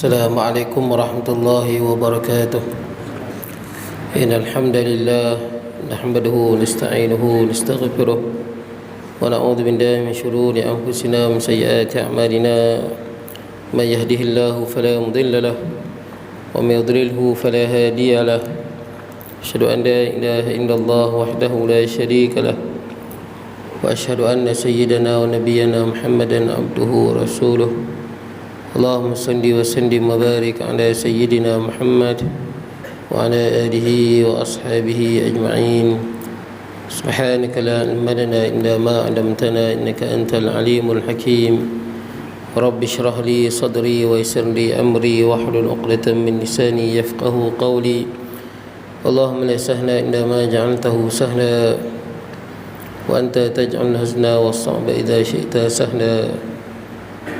السلام عليكم ورحمة الله وبركاته. إن الحمد لله نحمده ونستعينه ونستغفره ونعوذ بالله من شرور أنفسنا ومن سيئات أعمالنا. من يهده الله فلا مضل له ومن يضلله فلا هادي له. أشهد أن لا إله إلا الله وحده لا شريك له وأشهد أن سيدنا ونبينا محمدا عبده ورسوله. اللهم صل وسلم وبارك على سيدنا محمد وعلى آله وأصحابه أجمعين. سبحانك لا علم لنا إلا ما علمتنا إنك أنت العليم الحكيم. رب اشرح لي صدري ويسر لي أمري واحلل عقدة من لساني يفقه قولي. اللهم لا سهل إلا ما جعلته سهلا وأنت تجعل الحزن والصعب إذا شئت سهلا.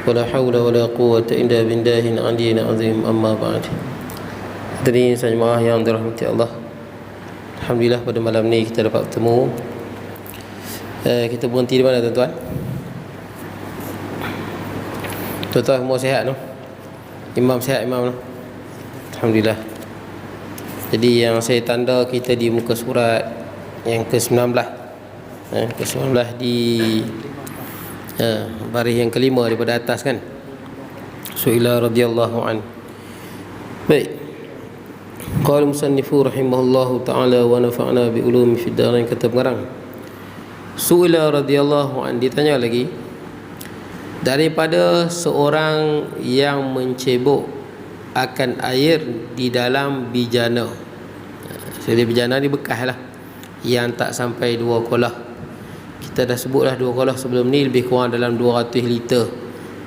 ولا حول ولا قوة إلا بالله العلي العظيم. أما بعد. Hadirin jemaah yang dirahmati Allah, alhamdulillah pada malam ni kita dapat bertemu. Kita berhenti di mana tuan-tuan? Tuan-tuan semua sihat tu? Imam sihat imam tu? Alhamdulillah. Jadi yang saya tanda kita di muka surat yang ke-19, ke-19 di baris yang kelima daripada atas kan. Su'ila radhiyallahu an. Baik. Qala musannifu rahimahullahu ta'ala wa nafa'na bi ulumi fid darain, kata pengarang. Su'ila radhiyallahu an, ditanya lagi daripada seorang yang mencebok akan air di dalam bijana. Jadi bijana ni bekas lah, yang tak sampai 2 kolah. Kita dah sebutlah 2 kolah sebelum ni, lebih kurang dalam 200 liter.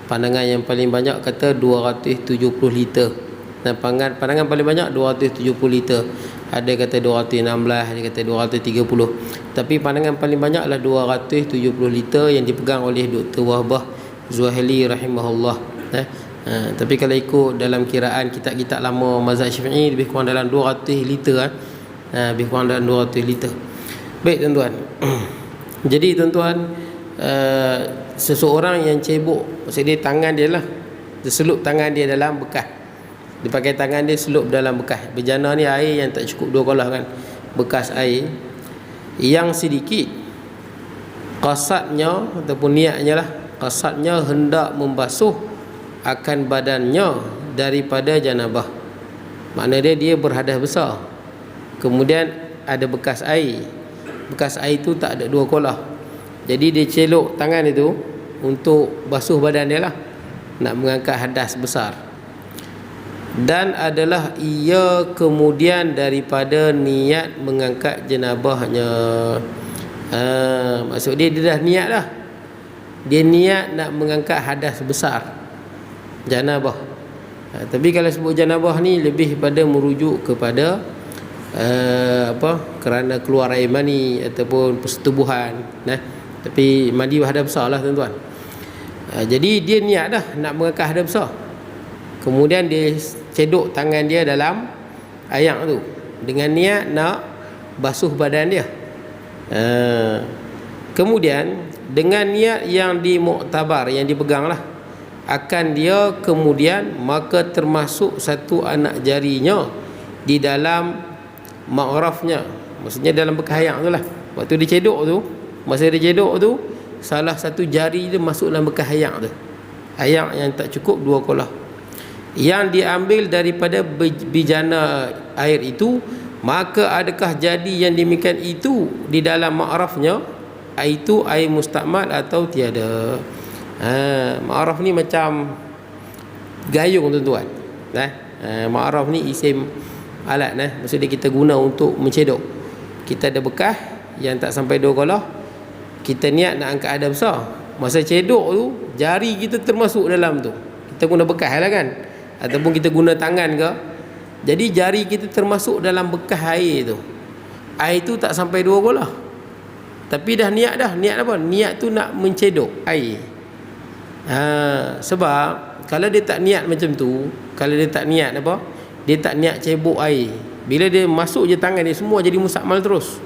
Pandangan yang paling banyak kata 270 liter. Dan pandangan paling banyak 270 liter. Ada kata 216, ada kata 230. Tapi pandangan paling banyak adalah 270 liter yang dipegang oleh Dr. Wahbah Zuhaili rahimahullah. Tapi kalau ikut dalam kiraan kitab-kitab lama mazhab Syafi'i, lebih kurang dalam 200 liter. Lebih kurang dalam 200 liter. Baik tuan-tuan. Jadi tuan-tuan, seseorang yang cebok, maksudnya tangan dia lah, dia selup tangan dia dalam bekas. Dia pakai tangan dia selup dalam bekas. Bejana ni air yang tak cukup 2 kolah kan, bekas air yang sedikit. Qasadnya ataupun niatnya lah, qasadnya hendak membasuh akan badannya daripada janabah. Makna dia berhadas besar, kemudian ada bekas air. Bekas air tu tak ada 2 kolah. Jadi dia celok tangan itu untuk basuh badan dia lah, nak mengangkat hadas besar. Dan adalah ia kemudian daripada niat mengangkat jenabahnya. Maksud dia dah niat dah. Dia niat nak mengangkat hadas besar, janabah. Tapi kalau sebut janabah ni lebih pada merujuk kepada kerana keluar air mani ataupun persetubuhan. Tapi mandi hadas besar lah tuan-tuan. Jadi dia niat dah nak mengangkat hadas besar, kemudian dia cedok tangan dia dalam air tu dengan niat nak basuh badan dia. Kemudian dengan niat yang dimuktabar, yang dipegang lah, akan dia kemudian maka termasuk satu anak jarinya di dalam ma'rafnya, maksudnya dalam bekas air tu lah. Waktu dia cedok tu, masa dia cedok tu, salah satu jari dia masuk dalam bekas air tu, air yang tak cukup 2 kolah, yang diambil daripada bijana air itu. Maka adakah jadi yang demikian itu di dalam ma'rafnya, itu air mustakmal atau tiada? Ma'raf ni macam gayung tuan-tuan. Ma'raf ni isim alat, maksudnya kita guna untuk mencedok. Kita ada bekas yang tak sampai 2 kolah, kita niat nak angkat hadas besar. Masa cedok tu, jari kita termasuk dalam tu. Kita guna bekas lah kan, ataupun kita guna tangan ke. Jadi jari kita termasuk dalam bekas air tu. Air tu tak sampai 2 kolah, tapi dah niat dah. Niat apa? Niat tu nak mencedok air. Sebab kalau dia tak niat macam tu, kalau dia tak niat apa, dia tak niat cebok air, bila dia masuk je tangan dia, semua jadi musakmal terus.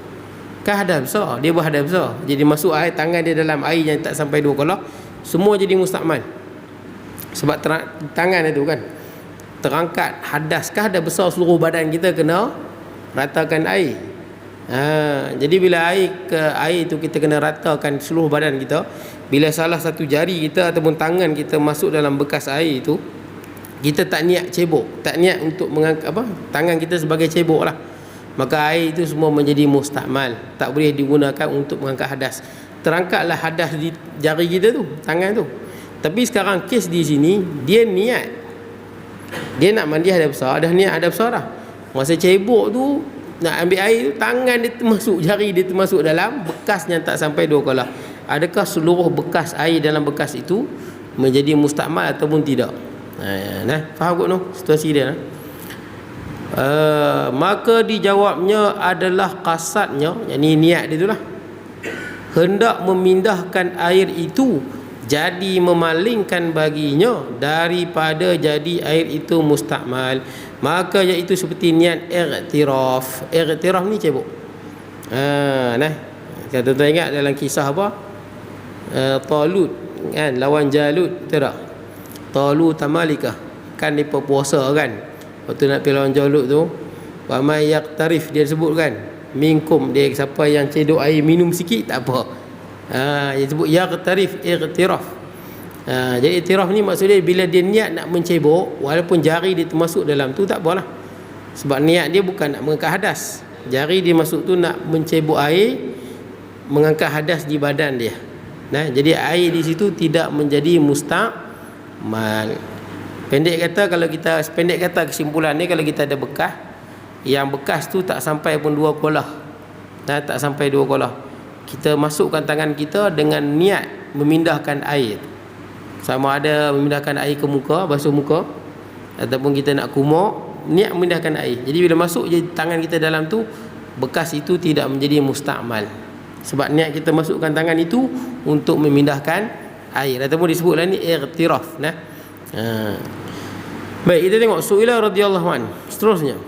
Kan hadas besar, dia berhadas besar, jadi masuk air tangan dia dalam air yang tak sampai 2 kolah, semua jadi mustakmal. Sebab tangan itu kan. terangkat hadaskah dah besar seluruh badan kita, kena ratakan air. Jadi bila air itu kita kena ratakan seluruh badan kita. Bila salah satu jari kita ataupun tangan kita masuk dalam bekas air itu, kita tak niat cebok, tak niat untuk mengangkat tangan kita sebagai cebok lah, maka air itu semua menjadi mustakmal, tak boleh digunakan untuk mengangkat hadas. Terangkatlah hadas di jari kita tu, tangan tu. Tapi sekarang kes di sini, dia niat, dia nak mandi hadas besar, dah niat hadas besar dah. Masa cebok tu, nak ambil air tu, tangan dia termasuk, jari dia termasuk dalam bekasnya, tak sampai 2 kolah. Adakah seluruh bekas air dalam bekas itu menjadi mustakmal ataupun tidak? Faham kot no situasi dia? Maka dijawabnya adalah qasadnya, yakni niat dia itulah, hendak memindahkan air itu jadi memalingkan baginya daripada jadi air itu mustakmal, maka iaitu seperti niat i'tiraf. I'tiraf ni cebok. Kalau tuan-tuan ingat dalam kisah apa, Talut kan lawan Jalut, betul tak? Talut Tamalikah kan dia puasa kan, waktu nak pergi lawan Jalut tu, wa may yaqtarif, dia sebut kan, minkum, dia siapa yang cedok air minum sikit tak apa. Dia sebut yaqtarif, i'tiraf. Jadi i'tiraf ni maksudnya bila dia niat nak mencebok, walaupun jari dia termasuk dalam tu tak apalah, sebab niat dia bukan nak mengangkat hadas. Jari dia masuk tu nak mencebok air, mengangkat hadas di badan dia. Jadi air di situ tidak menjadi mustakmal. Pendek kata kesimpulan ni, kalau kita ada bekas, yang bekas tu tak sampai pun 2 kolah, tak sampai 2 kolah, kita masukkan tangan kita dengan niat memindahkan air, sama ada memindahkan air ke muka, basuh muka, ataupun kita nak kumur, niat memindahkan air. Jadi bila masuk je tangan kita dalam tu, bekas itu tidak menjadi mustakmal, sebab niat kita masukkan tangan itu untuk memindahkan air, ataupun disebutlah ni i'tiraf. Baik, kita tengok Su'ila radhiyallahu an. Seterusnya,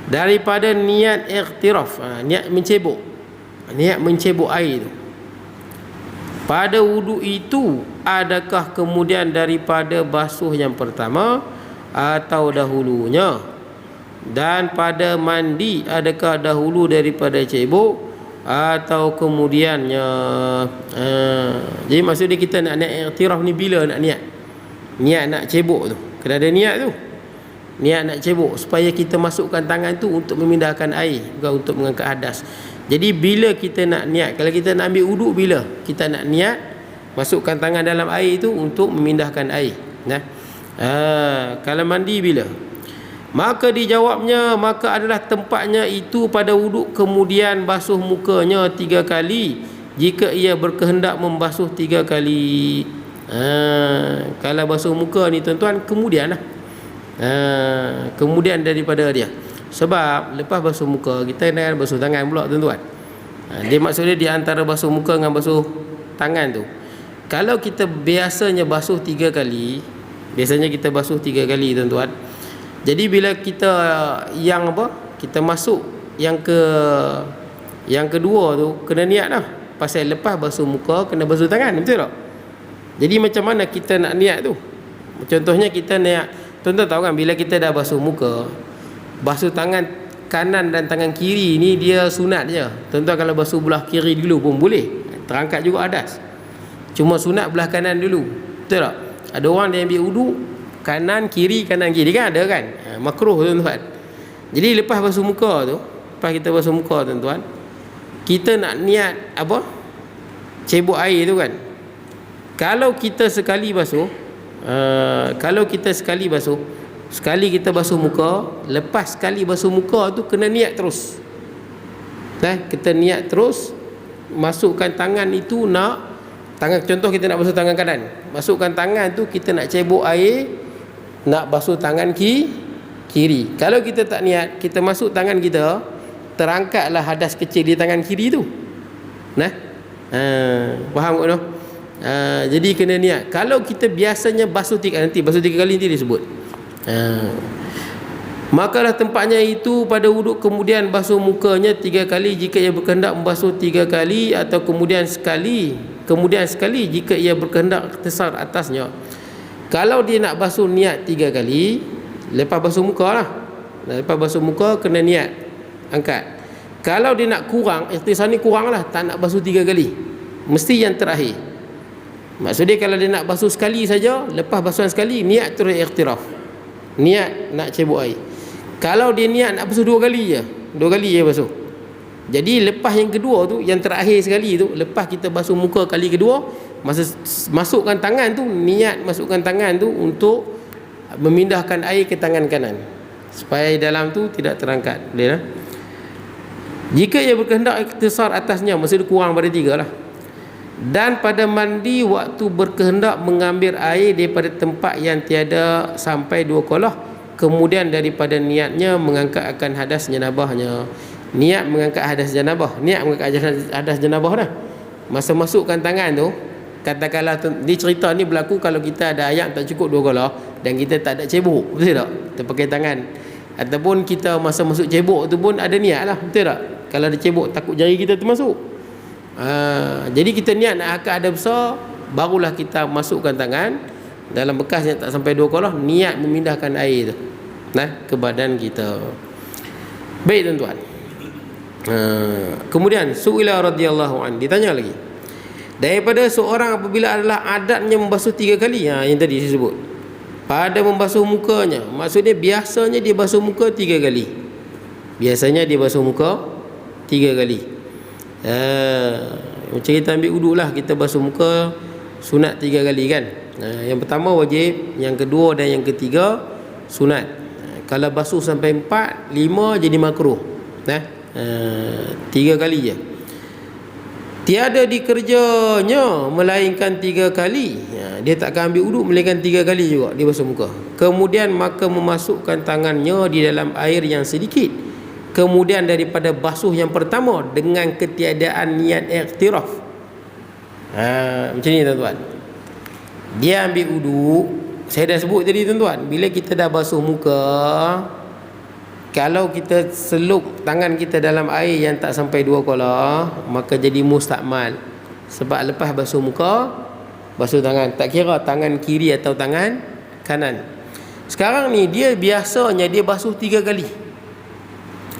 daripada niat i'tiraf, niat mencebok air itu pada wudu itu, adakah kemudian daripada basuh yang pertama atau dahulunya? Dan pada mandi, adakah dahulu daripada cebok atau kemudiannya? Jadi maksudnya kita nak niat i'tiraf ni bila nak niat nak cebok tu, kena ada niat tu, niat nak cebok supaya kita masukkan tangan tu untuk memindahkan air, bukan untuk mengangkat hadas. Jadi bila kita nak niat, kalau kita nak ambil wuduk, bila kita nak niat masukkan tangan dalam air itu untuk memindahkan air. Kalau mandi bila? Maka dijawabnya, maka adalah tempatnya itu pada wuduk, kemudian basuh mukanya 3 kali jika ia berkehendak membasuh 3 kali. Kalau basuh muka ni tuan-tuan, kemudian lah, kemudian daripada dia. Sebab lepas basuh muka, kita nak basuh tangan pula tuan-tuan. Dia maksudnya di antara basuh muka dengan basuh tangan tu, kalau kita biasanya basuh 3 kali, biasanya kita basuh 3 kali tuan-tuan. Jadi bila kita kita masuk yang kedua tu, kena niat dah, pasal lepas basuh muka kena basuh tangan, betul tak? Jadi macam mana kita nak niat tu? Contohnya kita niat, tuan-tuan tahu kan, bila kita dah basuh muka, basuh tangan kanan dan tangan kiri ni dia sunat je. Tuan-tuan kalau basuh belah kiri dulu pun boleh, terangkat juga hadas. Cuma sunat belah kanan dulu, betul tak? Ada orang dia ambil wuduk kanan kiri kan ada kan, makruh tuan-tuan. Jadi lepas basuh muka tu, lepas kita basuh muka tuan-tuan, kita nak niat cebok air tu kan. Kalau kita sekali basuh, sekali kita basuh muka, lepas sekali basuh muka tu kena niat terus. Kita niat terus masukkan tangan itu, contoh kita nak basuh tangan kanan, masukkan tangan tu kita nak cebok air, nak basuh tangan kiri. Kalau kita tak niat, kita masuk tangan kita, terangkatlah hadas kecil di tangan kiri tu. Faham tak? Jadi kena niat. Kalau kita biasanya basuh 3 kali nanti disebut. Makalah tempatnya itu pada wuduk, kemudian basuh mukanya 3 kali jika ia berkehendak membasuh 3 kali, atau kemudian sekali jika ia berkehendak tersar atasnya. Kalau dia nak basuh niat 3 kali, Lepas basuh muka lah. Lepas basuh muka kena niat angkat. Kalau dia nak kurang, ikhtisar ni kurang lah, tak nak basuh 3 kali, mesti yang terakhir. Maksudnya kalau dia nak basuh sekali saja, lepas basuhan sekali niat terus ikhtiraf, niat nak cebok air. Kalau dia niat nak basuh 2 kali je, 2 kali je basuh. Jadi lepas yang kedua tu, yang terakhir sekali tu, lepas kita basuh muka kali kedua, masa masukkan tangan tu, niat masukkan tangan tu untuk memindahkan air ke tangan kanan supaya air dalam tu tidak terangkat. Boleh lah. Jika ia berkehendak ikhtisar atasnya, maksudnya kurang pada 3 lah. Dan pada mandi waktu berkehendak mengambil air daripada tempat yang tiada sampai 2 kolah, kemudian daripada niatnya mengangkat akan hadas janabahnya. Niat mengangkat hadas janabah, niat mengangkat hadas janabah dah. Masa masukkan tangan tu, katakanlah ni cerita ni berlaku kalau kita ada air tak cukup 2 kolah dan kita tak ada cebok, betul tak? Kita pakai tangan. Ataupun kita masa masuk cebok tu pun ada niat lah, betul tak? Kalau ada cebok takut jari kita termasuk. Jadi kita niat nak angkat hadas besar, barulah kita masukkan tangan dalam bekas yang tak sampai 2 kolah, niat memindahkan air tu ke badan kita. Baik tuan-tuan. Kemudian Su'ila radhiyallahu an, ditanya lagi, daripada seorang apabila adalah adatnya membasuh 3 kali, yang tadi saya sebut, pada membasuh mukanya, maksudnya biasanya dia basuh muka 3 kali. Biasanya dia basuh muka 3 kali. Macam kita ambil uduk lah, kita basuh muka sunat 3 kali kan. Yang pertama wajib, yang kedua dan yang ketiga sunat. Kalau basuh sampai 4, 5 jadi makruh. 3 kali je. Tiada dikerjanya melainkan 3 kali. Dia takkan ambil uduk melainkan 3 kali juga dia basuh muka. Kemudian maka memasukkan tangannya di dalam air yang sedikit. Kemudian daripada basuh yang pertama dengan ketiadaan niat iktiraf. Macam ni tuan-tuan. Dia ambil uduk, saya dah sebut tadi tuan-tuan, bila kita dah basuh muka, kalau kita selup tangan kita dalam air yang tak sampai 2 kolah, maka jadi mustakmal. Sebab lepas basuh muka, basuh tangan, tak kira tangan kiri atau tangan kanan. Sekarang ni dia biasanya dia basuh 3 kali.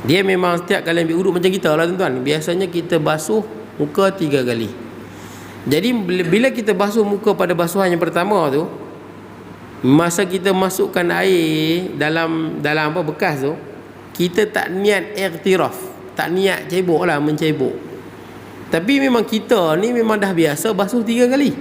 Dia memang setiap kali ambil uduk macam kita lah tuan-tuan, biasanya kita basuh muka 3 kali. Jadi bila kita basuh muka pada basuhan yang pertama tu, masa kita masukkan air dalam apa bekas tu, kita tak niat iktiraf, tak niat cebok lah, mencebok. Tapi memang kita ni memang dah biasa basuh 3 kali.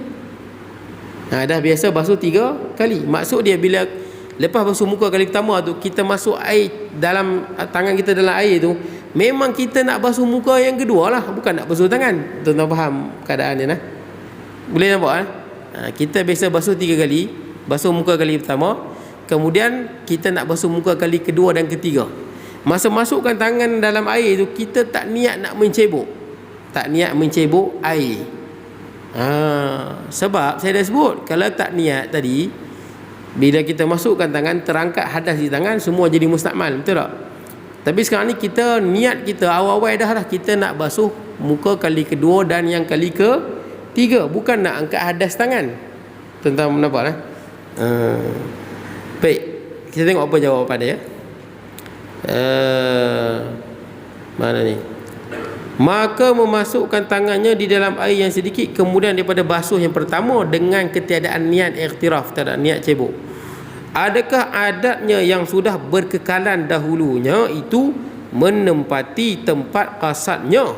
Dah biasa basuh 3 kali. Maksud dia bila lepas basuh muka kali pertama tu, kita masuk air dalam tangan kita dalam air tu, memang kita nak basuh muka yang kedua lah, bukan nak basuh tangan. Tuan-tuan faham keadaan dia Boleh nampak kita biasa basuh 3 kali. Basuh muka kali pertama, kemudian kita nak basuh muka kali kedua dan ketiga. Masa masukkan tangan dalam air tu, kita tak niat nak mencebok, tak niat mencebok air. Sebab saya dah sebut, kalau tak niat tadi, bila kita masukkan tangan, terangkat hadas di tangan, semua jadi mustakmal, betul tak? Tapi sekarang ni kita niat kita awal-awal dah kita nak basuh muka kali kedua dan yang kali ketiga, bukan nak angkat hadas tangan. Tuan-tuan nampak baik, kita tengok apa jawapan dia. Mana ni? Maka memasukkan tangannya di dalam air yang sedikit, kemudian daripada basuh yang pertama dengan ketiadaan niat iktiraf, tak ada niat cebok. Adakah adatnya yang sudah berkekalan dahulunya itu menempati tempat qasadnya?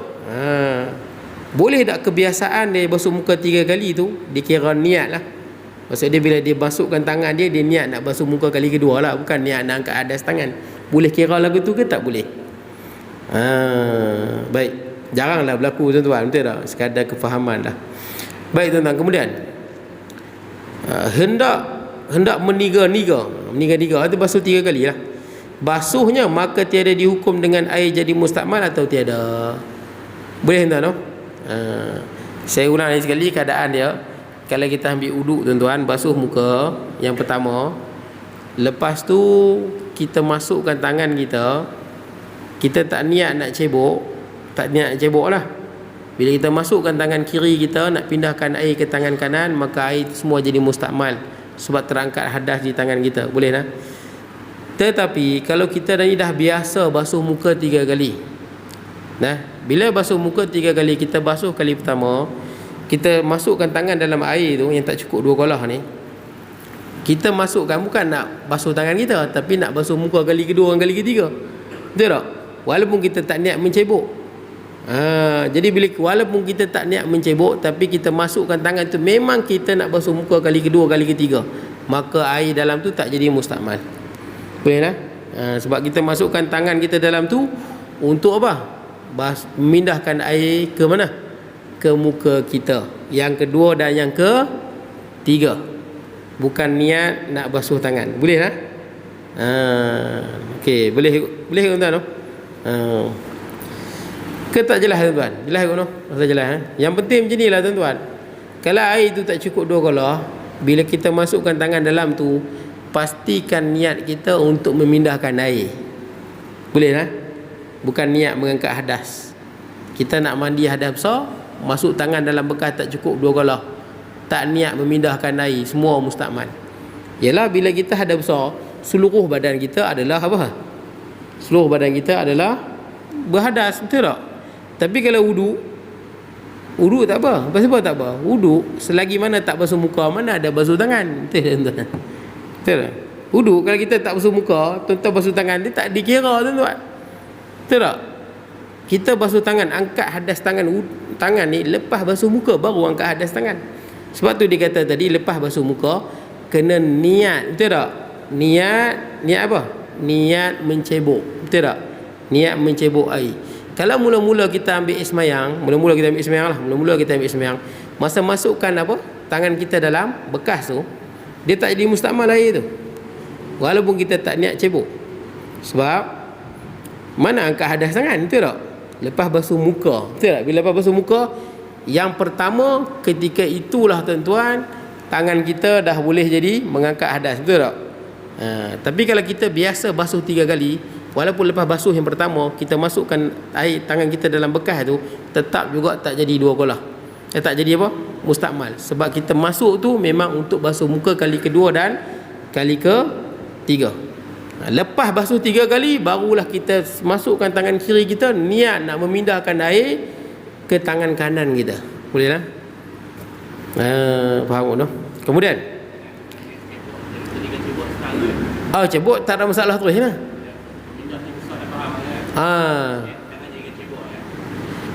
Boleh tak kebiasaan dia basuh muka 3 kali tu dikira niat lah? Maksud dia bila dia masukkan tangan dia niat nak basuh muka kali kedua lah, bukan niat nak angkat hadas tangan. Boleh kira lagu tu ke tak boleh? Baik, jaranglah berlaku tuan-tuan, betul tak? Sekadar kefahaman lah. Baik tuan-tuan, kemudian hendak meniga-niga itu basuh 3 kali lah. Basuhnya maka tiada dihukum dengan air jadi mustakmal atau tiada. Boleh tuan-tuan? Saya ulang lagi sekali keadaan dia. Kalau kita ambil uduk tuan-tuan, basuh muka yang pertama, lepas tu kita masukkan tangan kita tak niat nak cebok, tak niat nak cebok lah. Bila kita masukkan tangan kiri kita nak pindahkan air ke tangan kanan, maka air semua jadi mustakmal sebab terangkat hadas di tangan kita. Boleh tak? Tetapi kalau kita dah biasa basuh muka 3 kali, nah, bila basuh muka 3 kali, kita basuh kali pertama, kita masukkan tangan dalam air tu yang tak cukup 2 kolah ni, kita masukkan bukan nak basuh tangan kita, tapi nak basuh muka kali kedua dan kali ketiga. Betul tak? Walaupun kita tak niat mencebok. Jadi walaupun kita tak niat mencebok, tapi kita masukkan tangan tu memang kita nak basuh muka kali kedua, kali ketiga, maka air dalam tu tak jadi mustakmal. Boleh lah. Sebab kita masukkan tangan kita dalam tu untuk apa? Memindahkan air ke mana? Ke muka kita. Yang kedua dan yang ketiga. Bukan niat nak basuh tangan. Boleh lah. Okey, boleh tuan-tuan. Ke tak jelas tuan-tuan? Jelas ke no? Rasa jelas Yang penting macam ni lah tuan-tuan. Kalau air tu tak cukup 2 kolah, bila kita masukkan tangan dalam tu, pastikan niat kita untuk memindahkan air. Boleh lah. Bukan niat mengangkat hadas. Kita nak mandi hadas besar, masuk tangan dalam bekas tak cukup 2 kolah, tak niat memindahkan air, semua mustakmal. Yalah, bila kita hadas besar, seluruh badan kita adalah apa? Seluruh badan kita adalah berhadas, betul tak? Tapi kalau wudu tak apa. Pasal apa tak apa? Wudu selagi mana tak basuh muka, mana ada basuh tangan. Betul tak? Betul tak? Wudu kalau kita tak basuh muka, tuan-tuan basuh tangan, dia tak dikira tuan-tuan. Betul tak? Kita basuh tangan, angkat hadas tangan ni lepas basuh muka, baru angkat hadas tangan. Sebab tu dia kata tadi, lepas basuh muka kena niat. Betul tak? Niat apa? Niat mencebok. Betul tak? Niat mencebok air. Kalau mula-mula kita ambil ismayang, mula-mula kita ambil ismayang, masa masukkan apa? Tangan kita dalam bekas tu, dia tak jadi mustakmal air tu. Walaupun kita tak niat cebok. Sebab mana angkat hadas tangan, betul tak? Lepas basuh muka. Betul tak? Bila lepas basuh muka, yang pertama ketika itulah tuan-tuan, tangan kita dah boleh jadi mengangkat hadas. Betul tak? Tapi kalau kita biasa basuh 3 kali, walaupun lepas basuh yang pertama kita masukkan air tangan kita dalam bekas tu, tetap juga tak jadi 2 kolah. Tak jadi apa? Mustakmal. Sebab kita masuk tu memang untuk basuh muka kali kedua dan kali ketiga. Lepas basuh 3 kali, barulah kita masukkan tangan kiri kita, niat nak memindahkan air ke tangan kanan kita. Boleh lah? Faham tak? Kemudian cebok tak ada masalah terus lah.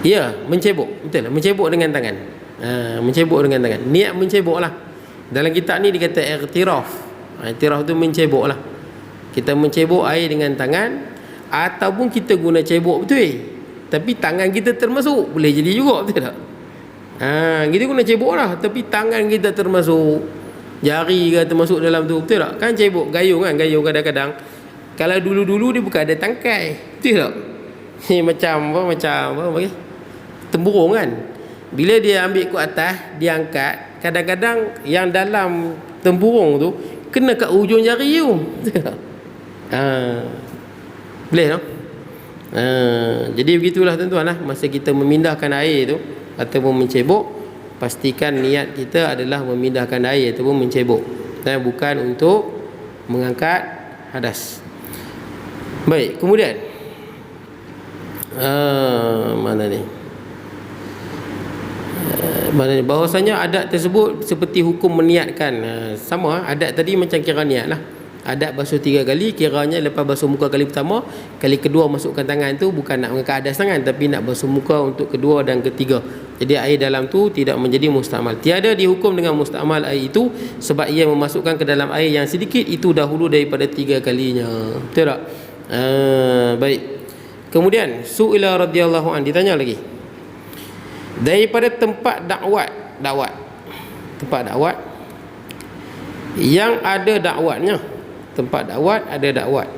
Ya, mencebok. Betul lah, mencebok dengan tangan. Mencebok dengan tangan. Niat mencebok lah. Dalam kitab ni dia kata iktiraf. Iktiraf tu mencebok lah. Kita mencebok air dengan tangan, ataupun kita guna cebok betul, tapi tangan kita termasuk, boleh jadi juga, betul tak? Kita guna cebok lah, tapi tangan kita termasuk, jari ke termasuk dalam tu, betul tak? Kan cebok gayung kan, gayung kadang-kadang kalau dulu-dulu dia bukan ada tangkai, betul tak? Macam apa tempurung kan. Bila dia ambil ke atas, dia angkat, kadang-kadang yang dalam tempurung tu kena kat ujung jari tu, betul tak? Boleh tak? Jadi begitulah tuan-tuan lah, masa kita memindahkan air tu ataupun mencebok, pastikan niat kita adalah memindahkan air ataupun mencebok, dan bukan untuk mengangkat hadas. Baik, kemudian mana ni? Bahawasanya adat tersebut seperti hukum meniatkan. Sama adat tadi macam kira niat lah. Adat basuh 3 kali, kiranya lepas basuh muka kali pertama, kali kedua masukkan tangan tu bukan nak mengangkat hadas tangan, tapi nak basuh muka untuk kedua dan ketiga. Jadi air dalam tu tidak menjadi mustakmal. Tiada dihukum dengan mustakmal air itu, sebab ia memasukkan ke dalam air yang sedikit itu dahulu daripada 3 kalinya. Betul tak? Baik. Kemudian Su'ila radhiyallahu an, ditanya lagi daripada tempat dakwat yang ada dakwatnya, tempat dakwat ada dakwat,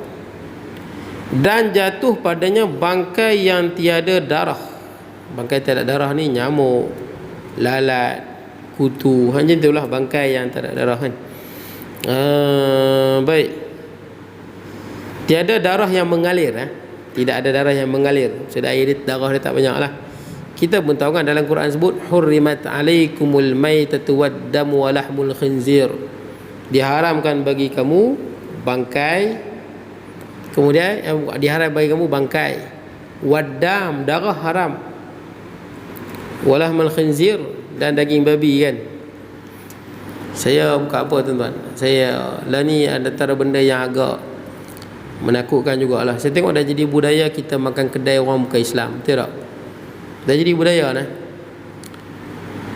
dan jatuh padanya bangkai yang tiada darah. Bangkai tiada darah ni nyamuk, lalat, kutu, macam itulah bangkai yang tiada darah kan. Baik. Tiada darah yang mengalir, tidak ada darah yang mengalir. Sudah air dia, darah dia tak banyak lah. Kita pun tahu kan dalam Quran sebut hurrimat alaikumul maitatu waddamu walahmul khinzir, diharamkan bagi kamu bangkai Kemudian diharam bagi kamu bangkai, wadam, darah haram, walahmal khinzir, dan daging babi kan. Saya buka apa tuan-tuan, saya lah ni antara benda yang agak menakutkan jugalah. Saya tengok dah jadi budaya kita makan kedai orang bukan Islam, betul tak? Dah jadi budaya nah.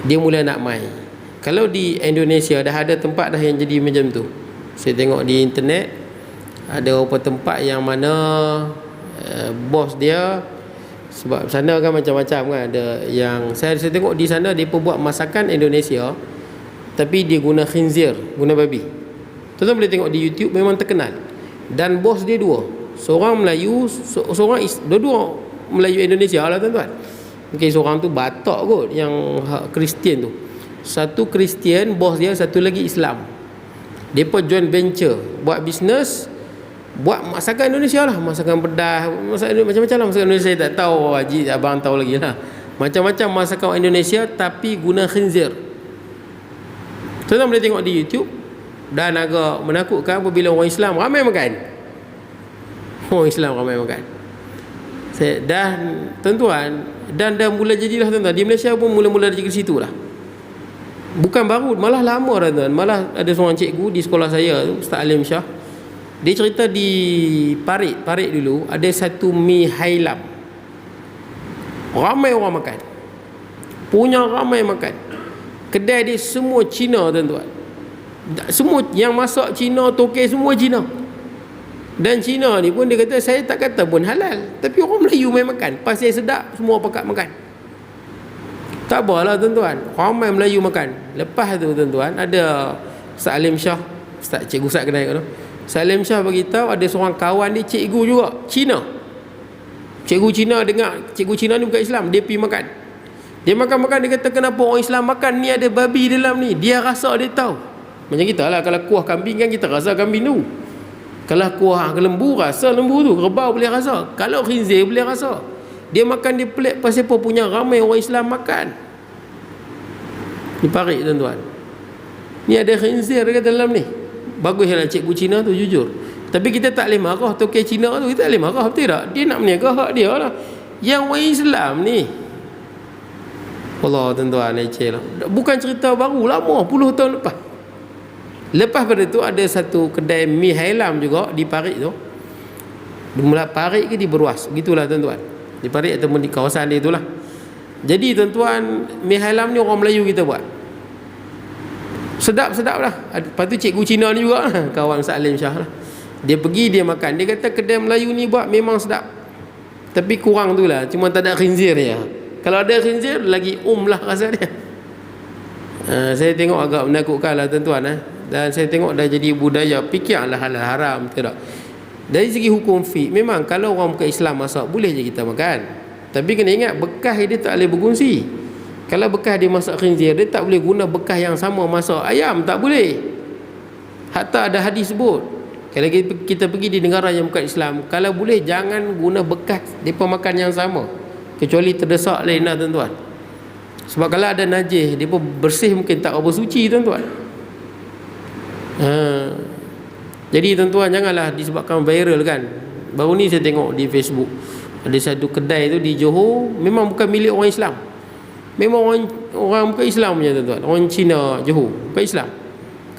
Dia mula nak mai. Kalau di Indonesia dah ada tempat dah yang jadi macam tu. Saya tengok di internet ada beberapa tempat yang mana bos dia, sebab sana kan macam-macam kan, ada yang saya tengok di sana dia pun buat masakan Indonesia tapi dia guna khinzir, guna babi. Tuan-tuan boleh tengok di YouTube, memang terkenal. Dan bos dia dua, seorang Melayu, seorang dua-dua Melayu Indonesia lah tuan-tuan. Mungkin seorang tu Batak kot, yang Kristian tu. Satu Kristian bos dia, satu lagi Islam. Dia pun joint venture, buat bisnes, buat masakan Indonesia lah, masakan pedas, masakan macam-macam lah masakan Indonesia. Saya tak tahu, Haji abang tahu lagi lah. Macam-macam masakan Indonesia tapi guna khinzir. Tuan-tuan boleh tengok di YouTube. Dan agak menakutkan apabila orang Islam ramai makan. Orang Islam ramai makan. Dan tuan-tuan, dan dah mula jadilah tuan-tuan, di Malaysia pun mula-mula dari situ lah. Bukan baru, malah lama dah tuan. Malah ada seorang cikgu di sekolah saya tu, Ustaz Alim Shah. Dia cerita di Parit dulu ada satu mi hailam. Ramai orang makan. Punya ramai makan. Kedai dia semua Cina tuan-tuan. Semua yang masak Cina, Tokek semua Cina. Dan Cina ni pun dia kata, saya tak kata pun halal, tapi orang Melayu main makan. Pasal sedap, semua pakat makan. Tak apalah tuan-tuan, ramai Melayu makan. Lepas tu tuan-tuan, ada Ustaz Alim Shah, Cikgu Ustaz kenal tu. Ustaz Alim Shah beritahu ada seorang kawan dia cikgu juga, Cina. Cikgu Cina dengar cikgu Cina ni bukan Islam, dia pergi makan. Dia makan-makan, dia kata kenapa orang Islam makan ni ada babi dalam ni. Dia rasa dia tahu. Macam kita lah, kalau kuah kambing kan kita rasa kambing tu. Kalau kuah lembu, rasa lembu tu. Kerbau boleh rasa. Kalau khinzir boleh rasa. Dia makan dia pelik pasal apa, punya ramai orang Islam makan. Ni Parit tuan-tuan. Ni ada khinzir dekat dalam ni. Baguslah cikgu Cina tu jujur. Tapi kita tak boleh marah Tokek Cina tu, kita tak boleh marah, betul tak? Dia nak meniaga hak dia lah. Yang orang Islam ni, Allah tuan-tuan, leceh lah. Bukan cerita baru, lama, puluh tahun lepas. Lepas pada tu ada satu kedai mi hailam juga di Parit tu. Mula Parit ke di Beruas, begitulah tuan-tuan. Di Parit ataupun di kawasan dia itulah. Jadi tuan-tuan, mi hailam ni orang Melayu kita buat. Sedap-sedap lah. Lepas tu cikgu Cina ni juga lah, kawan Ustaz Alim Shah lah. Dia pergi, dia makan. Dia kata kedai Melayu ni buat memang sedap. Tapi kurang tu lah, cuma tak ada khinzir dia. Kalau ada khinzir, lagi lah rasa dia. Saya tengok agak menakutkan lah tuan-tuan. Dan saya tengok dah jadi budaya, fikirlah halal haram, betul tak? Dari segi hukum fiqh, memang kalau orang bukan Islam masak, boleh je kita makan. Tapi kena ingat, bekas dia tak boleh berkongsi. Kalau bekas dia masak khinzir, dia tak boleh guna bekas yang sama masak ayam, tak boleh. Hatta ada hadis sebut, kalau kita pergi di negara yang bukan Islam, kalau boleh jangan guna bekas mereka makan yang sama, kecuali terdesak lain lah tuan-tuan. Sebab kalau ada najis, dia pun bersih mungkin tak apa suci tuan-tuan. Jadi tuan-tuan, janganlah disebabkan viral kan. Baru ni saya tengok di Facebook, ada satu kedai tu di Johor, memang bukan milik orang Islam. Memang orang bukan Islam punya tuan-tuan. Orang Cina Johor, bukan Islam.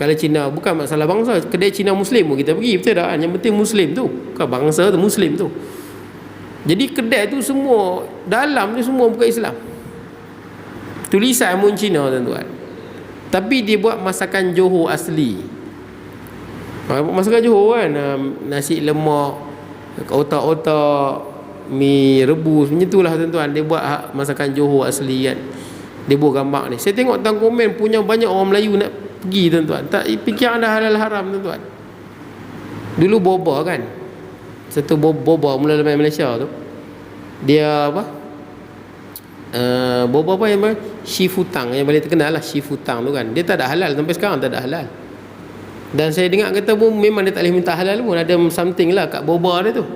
Kalau Cina, bukan masalah bangsa, kedai Cina Muslim pun kita pergi, betul tak? Yang penting Muslim tu, bukan bangsa tu, Muslim tu. Jadi kedai tu semua, dalam tu semua bukan Islam. Tulisan pun Cina tuan-tuan. Tapi dia buat masakan Johor asli. Masakan Johor kan, nasi lemak, otak-otak, mi rebus, macam itulah tuan-tuan. Dia buat masakan Johor asli kan. Dia buat gambar ni. Saya tengok dalam komen punya banyak orang Melayu nak pergi tuan-tuan. Tak fikir anda halal haram tuan-tuan. Dulu boba kan, satu boba mula dalam Malaysia tu, dia apa, boba apa yang Shifutang, yang paling terkenal lah Shifutang tu kan. Dia tak ada halal, sampai sekarang tak ada halal. Dan saya dengar kata pun memang dia tak boleh minta halal pun, ada something lah kat boba dia tu.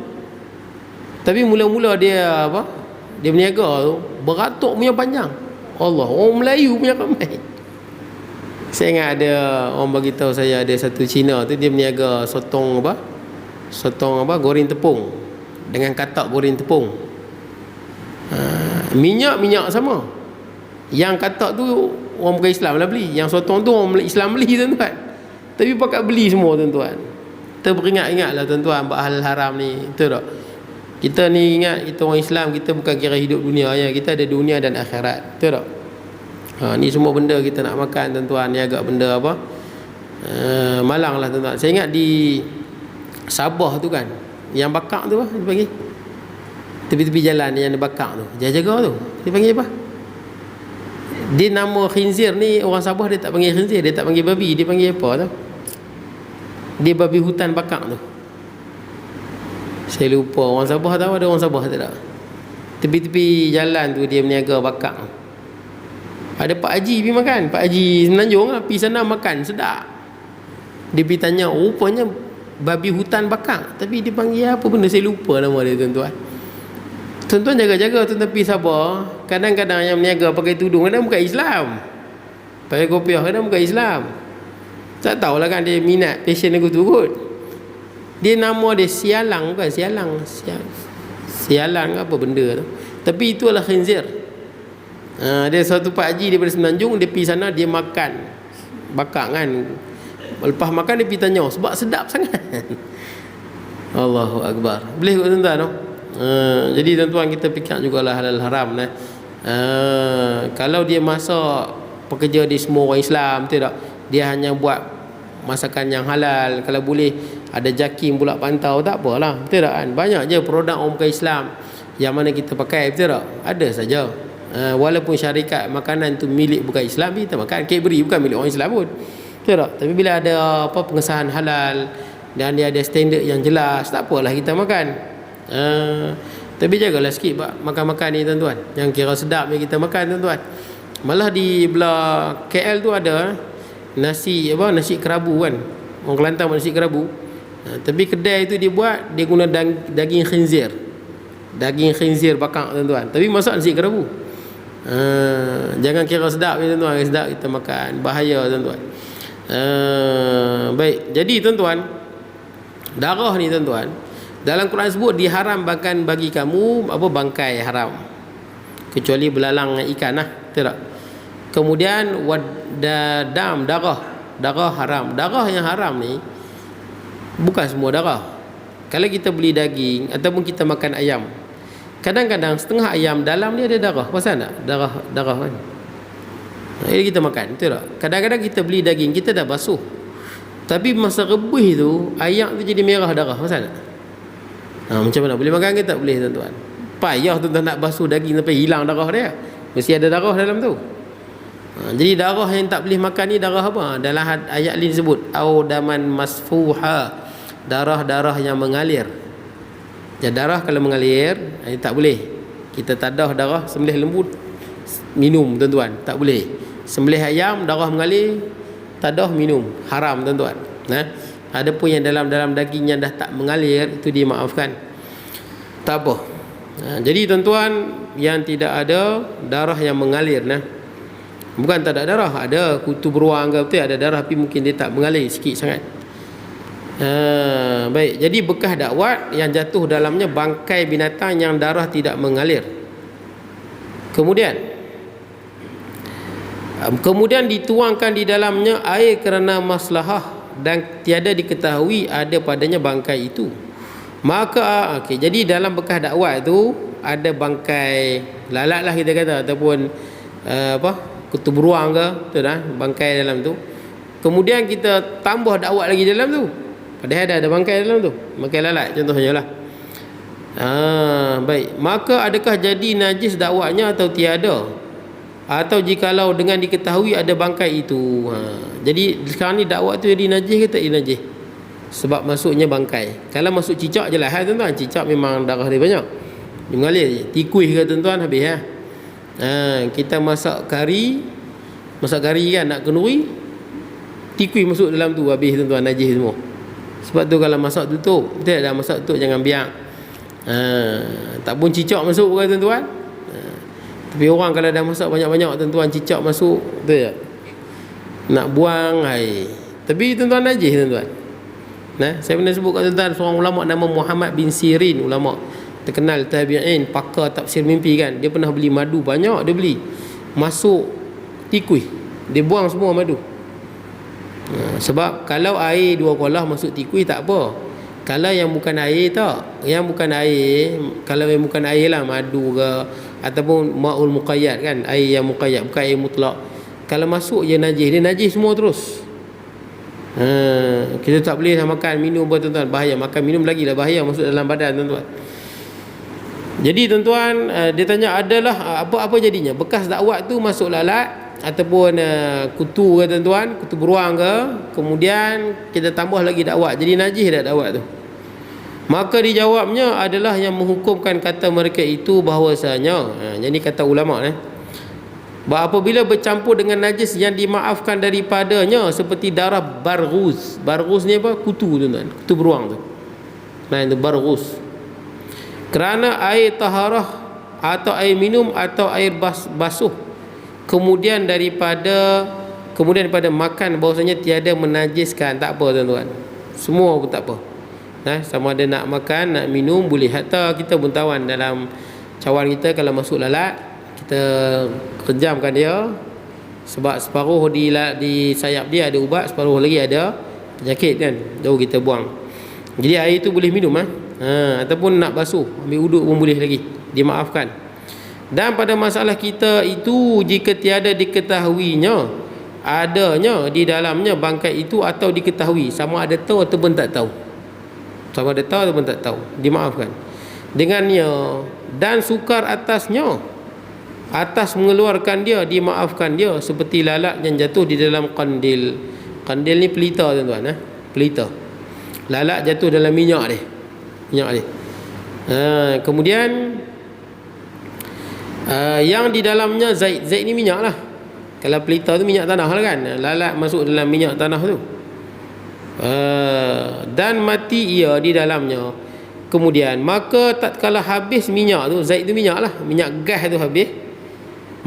Tapi mula-mula dia apa, dia berniaga tu, beratuk punya panjang. Allah, orang Melayu punya ramai. Saya ingat ada orang bagi tahu saya, ada satu Cina tu dia berniaga sotong apa, Sotong apa, goreng tepung dengan katak goreng tepung. Minyak sama. Yang katak tu orang bukan Islam lah beli, yang sotong tu orang Islam beli tuan-tuan. Tapi pakat beli semua tuan-tuan. Kita beringat-ingatlah tuan-tuan buat hal haram ni, betul tak? Kita ni ingat kita orang Islam, kita bukan kira hidup dunia ya, kita ada dunia dan akhirat, betul tak? Ni semua benda kita nak makan tuan-tuan, ni agak benda apa, malang lah tuan-tuan. Saya ingat di Sabah tu kan, yang bakar tu apa dia panggil, tepi-tepi jalan yang dia bakar tu, jaga-jaga tu, dia panggil apa? Dia nama khinzir ni, orang Sabah dia tak panggil khinzir, dia tak panggil babi, dia panggil apa tu? Dia babi hutan bakar tu. Saya lupa, orang Sabah tahu, ada orang Sabah tak? Tepi-tepi jalan tu dia berniaga bakar. Ada Pak Haji pergi makan, Pak Haji Semenanjung lah, pergi sana makan, sedap. Dia pergi tanya, rupanya babi hutan bakar, tapi dia panggil apa benda, saya lupa nama dia tuan-tuan. Tuan-tuan jaga-jaga tuan-tuan pergi Sabah, kadang-kadang yang berniaga pakai tudung, kadang bukan Islam, pakai kopiah, kadang bukan Islam. Tak tahulah kan dia minat, passion aku tu kot. Dia nama dia sialang, bukan sialang, sialang apa benda tu, tapi itu adalah khinzir. Dia satu Pak Haji daripada Semenanjung, dia pergi sana, dia makan bakar kan. Lepas makan dia pergi tanya, sebab sedap sangat. Allahu Akbar. Boleh kot tuan-tuan no? Jadi tuan-tuan kita fikir jugalah halal haram nah. Kalau dia masak, pekerja di semua orang Islam, tidak, dia hanya buat masakan yang halal, kalau boleh ada jakim pula pantau, tak apalah, betul tak kan? Banyak je produk orang bukan Islam yang mana kita pakai, betul tak? Ada saja. Walaupun syarikat makanan tu milik bukan Islam, kita makan. Cadbury bukan milik orang Islam pun, betul tak? Tapi bila ada apa pengesahan halal dan dia ada standard yang jelas, tak apalah kita makan. Tapi jagalah sikit makan-makan ni tuan-tuan, yang kira sedap ni kita makan tuan-tuan. Malah di belah KL tu ada nasi apa, nasi kerabu kan, orang Kelantan buat nasi kerabu. Tapi kedai tu dia buat, dia guna daging khinzir, daging khinzir bakar tuan-tuan, tapi masak nasi kerabu. Jangan kira sedap ni tuan-tuan, sedap kita makan, bahaya tuan-tuan. Baik, jadi tuan-tuan, darah ni tuan-tuan, dalam Quran sebut diharamkan bagi kamu apa, bangkai haram, kecuali belalang ikan lah, betul tak? Kemudian wadadam, darah haram. Darah yang haram ni bukan semua darah. Kalau kita beli daging ataupun kita makan ayam, kadang-kadang setengah ayam dalam dia ada darah. Pasal tak? Darah kan. Jadi kita makan, betul tak? Kadang-kadang kita beli daging, kita dah basuh, tapi masa rebus tu ayam tu jadi merah darah. Pasal tak? Macam mana? Boleh makan ke tak boleh tuan-tuan? Payah tuan-tuan nak basuh daging sampai hilang darah dia. Mesti ada darah dalam tu. Jadi darah yang tak boleh makan ni darah apa? Dalam ayat ni disebut audaman masfuha, darah-darah yang mengalir. Ya, darah kalau mengalir ini tak boleh. Kita tadah darah sembelih lembu minum tuan-tuan, tak boleh. Sembelih ayam darah mengalir, tadah minum, haram tuan-tuan. Ada pun yang dalam daging yang dah tak mengalir, itu dimaafkan, tak apa. Jadi tuan-tuan, yang tidak ada darah yang mengalir bukan tak ada darah, ada kutu beruang ke, betul ada darah tapi mungkin dia tak mengalir, sikit sangat. Baik, jadi bekas dakwat yang jatuh dalamnya bangkai binatang yang darah tidak mengalir. Kemudian dituangkan di dalamnya air kerana maslahah dan tiada diketahui ada padanya bangkai itu. Maka jadi dalam bekas dakwat itu ada bangkai lalat lah kita kata, ataupun kutu beruang ke, betul dah, bangkai dalam tu. Kemudian kita tambah dakwat lagi dalam tu, padahal ada bangkai dalam tu, bangkai lalat contohnya lah. Baik, maka adakah jadi najis dakwatnya atau tiada? Atau jikalau dengan diketahui ada bangkai itu, jadi sekarang ni dakwat tu jadi najis ke tak jadi najis? Sebab masuknya bangkai. Kalau masuk cicak je lah tuan-tuan, cicak memang darah dia banyak, dia mengalir je. Tikus ke tuan-tuan, habis kita masak kari kan, nak kenduri, tikus masuk dalam tu, habis tuan-tuan, najis semua. Sebab tu kalau masak tutup, betul tak? Masak tutup, jangan biar. Tak pun cicak masuk kan tuan-tuan. Tapi orang kalau dah masak banyak-banyak tuan-tuan, cicak masuk, betul tak? Nak buang, tapi tuan-tuan najis tuan-tuan. Saya pernah sebut kat tuan-tuan, seorang ulama nama Muhammad bin Sirin, ulama terkenal tabi'in, pakar tafsir mimpi kan. Dia pernah beli madu banyak, dia beli masuk tikui, dia buang semua madu. Sebab kalau air 2 kolah masuk tikui tak apa. Kalau yang bukan air tak, yang bukan air, kalau yang bukan air lah, madu ke ataupun ma'ul muqayyad kan, air yang muqayyad, bukan air mutlak. Kalau masuk je najis, dia najis semua terus. Kita tak boleh makan minum pun tuan-tuan, bahaya. Makan minum lagi lah bahaya, masuk dalam badan tuan-tuan. Jadi tuan-tuan, dia tanya adalah apa jadinya bekas dakwat tu masuk lalat ataupun kutu ke tuan-tuan, kutu beruang ke, kemudian kita tambah lagi dakwat, jadi najis dah dakwat tu. Maka dijawabnya adalah yang menghukumkan kata mereka itu bahawasanya, jadi kata ulama bahawa apabila bercampur dengan najis yang dimaafkan daripadanya seperti darah barghuz. Barghuz ni apa? Kutu tuan-tuan, kutu beruang tu. Itu barghuz. Kerana air taharah atau air minum atau air basuh kemudian daripada makan, bahawasanya tiada menajiskan, tak apa tuan-tuan, semua pun tak apa. Sama ada nak makan, nak minum boleh. Hatta kita pun tawan dalam cawan kita, kalau masuk lalat kita kejamkan dia, sebab separuh di sayap dia ada ubat, separuh lagi ada penyakit kan, jauh kita buang. Jadi air itu boleh minum ataupun nak basuh, ambil uduk pun boleh lagi, dimaafkan. Dan pada masalah kita itu, jika tiada diketahuinya adanya di dalamnya bangkai itu, atau diketahui, sama ada tahu ataupun tak tahu, sama ada tahu ataupun tak tahu, dimaafkan dengannya. Dan sukar atasnya, atas mengeluarkan dia, dimaafkan dia, seperti lalat yang jatuh di dalam kandil. Kandil ni pelita tuan-tuan, pelita. Lalat jatuh dalam minyak dia. Kemudian yang di dalamnya zait ni minyak lah. Kalau pelita tu minyak tanah lah kan, lalat masuk dalam minyak tanah tu. Dan mati ia di dalamnya. Kemudian maka tatkala habis minyak tu, zait tu minyak lah, minyak gas tu habis,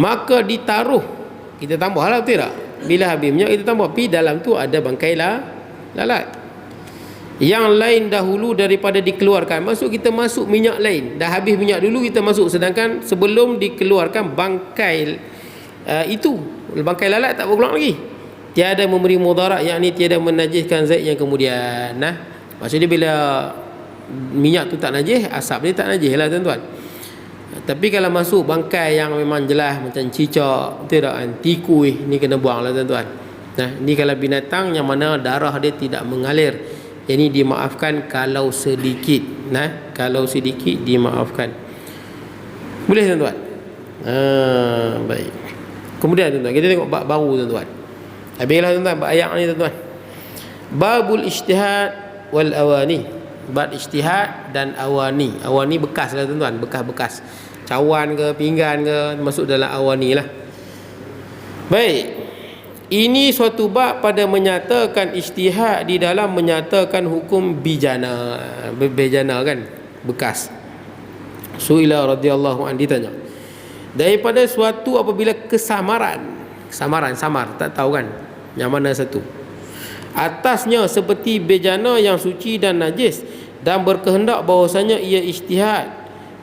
maka ditaruh, kita tambah lah, betul tak? Bila habis minyak kita tambah, tapi dalam tu ada bangkai lalat yang lain dahulu daripada dikeluarkan. Kita masuk minyak lain, dah habis minyak dulu kita masuk, sedangkan sebelum dikeluarkan bangkai itu, bangkai lalat tak berkeluar lagi. Tiada memberi mudarat, yakni tiada menajiskan zat yang kemudian. Maksudnya bila minyak tu tak najis, asap dia tak najis lah tuan-tuan. Tapi kalau masuk bangkai yang memang jelas macam cicak, betul tak, tikui, ni kena buang lah tuan-tuan. Ni kalau binatang yang mana darah dia tidak mengalir, ini dimaafkan kalau sedikit. Kalau sedikit dimaafkan, boleh tuan-tuan. Baik. Kemudian tuan-tuan, kita tengok bab baru tuan-tuan. Habislah tuan-tuan bab ayat ni tuan-tuan. Babul ijtihad wal awani. Bab ijtihad dan awani. Awani bekas lah tuan-tuan, bekas-bekas cawan ke, pinggan ke, masuk dalam awani lah. Baik. Ini suatu bab pada menyatakan ijtihad di dalam menyatakan hukum bijana. Bejana kan, bekas. Suila radhiyallahu anhu ditanya, daripada suatu apabila kesamaran, samar, tak tahu kan yang mana satu, atasnya seperti bejana yang suci dan najis, dan berkehendak bahawasanya ia ijtihad,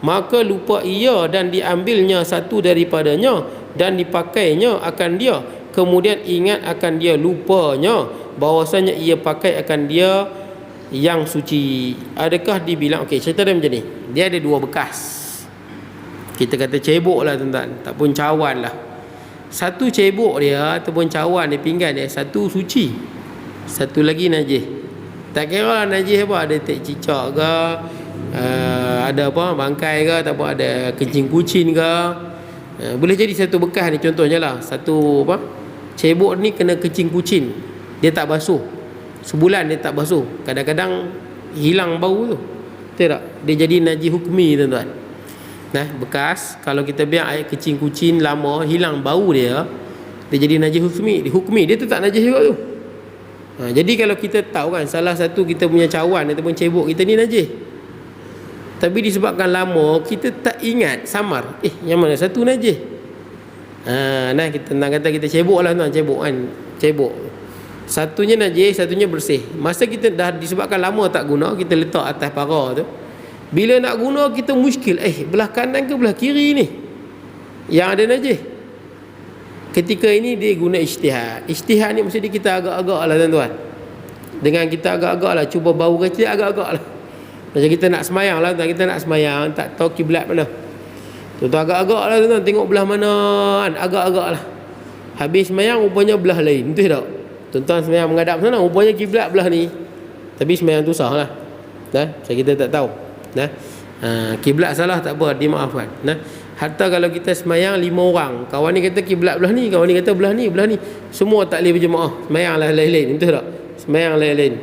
maka lupa ia dan diambilnya satu daripadanya dan dipakainya akan dia, kemudian ingat akan dia, lupanya bahawasanya ia pakai akan dia yang suci. Adakah dibilang, okey, cerita dia macam ni, dia ada 2 bekas, kita kata cebok lah tuan-tuan, tak pun cawan lah. Satu cebok dia ataupun cawan dia, pinggan dia, satu suci, satu lagi najis. Tak kira lah najis apa, ada tek cicak ke, ada apa, bangkai ke, ataupun ada kencing kucing ke, boleh jadi satu bekas ni. Contohnya lah, satu apa, cebok ni kena kencing kucing, dia tak basuh, sebulan dia tak basuh, kadang-kadang hilang bau tu, betul tak? Dia jadi najis hukmi tuan-tuan. Bekas, kalau kita biar air kencing kucing lama, hilang bau dia jadi najis hukmi, dia tu tak najis juga tu. Jadi kalau kita tahu kan, salah satu kita punya cawan ataupun cebok kita ni najis, tapi disebabkan lama kita tak ingat, samar, yang mana satu najis. Kita nak kata kita cebok lah tuan, cebok kan, cebok Satunya najis, satunya bersih. Masa kita dah disebabkan lama tak guna, kita letak atas para tu. Bila nak guna kita muskil, belah kanan ke belah kiri ni yang ada najis. Ketika ini dia guna ijtihad. Ijtihad ni maksudnya kita agak-agak lah tuan-tuan. Dengan kita agak-agak lah, cuba bau kecil agak-agak lah. Macam kita nak semayang lah, kita nak semayang, tak tahu kiblat mana. Tuan-tuan agak-agak lah tuan-tuan, tengok belah mana kan, agak-agak lah. Habis semayang rupanya belah lain, betul tak? Tuan-tuan semayang menghadap sana, rupanya kiblat belah ni. Tapi semayang tu sah lah. Macam kita tak tahu. Kiblat salah tak apa, dimaafkan. Hatta kalau kita semayang 5 orang, kawan ni kata kiblat belah ni, kawan ni kata belah ni, semua tak boleh berjemaah. Semayang lah lain-lain, betul tak? Semayang lain-lain.